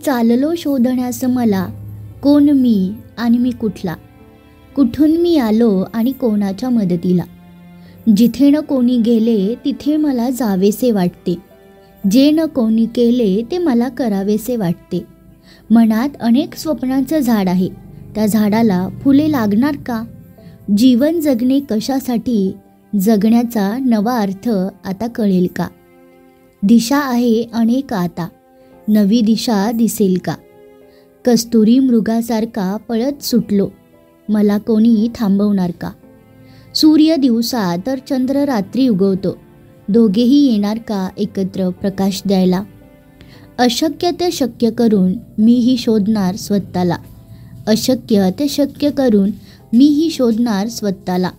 चाललो शोधण्यास मला, कोण मी आणि मी कुठला, कुठून मी आलो आणि कोणाच्या मदतीला. जिथे न कोणी गेले तिथे मला जावेसे वाटते, जे न कोणी केले ते मला करावेसे वाटते. मनात अनेक स्वप्नांचं झाड आहे, त्या झाडाला फुले लागणार का? जीवन जगणे कशासाठी, जगण्याचा नवा अर्थ आता कळेल का? दिशा आहे अनेक आता, नवी दिशा दिसेल का? कस्तुरी मृगासारखा पळत सुटलो, मला कोणी थांबवणार का? सूर्य दिवसा तर चंद्र रात्री उगवतो, दोघेही येणार का एकत्र प्रकाश द्यायला? अशक्य ते शक्य करून मीही शोधणार स्वतःला, अशक्य ते शक्य करून मीही शोधणार स्वतःला.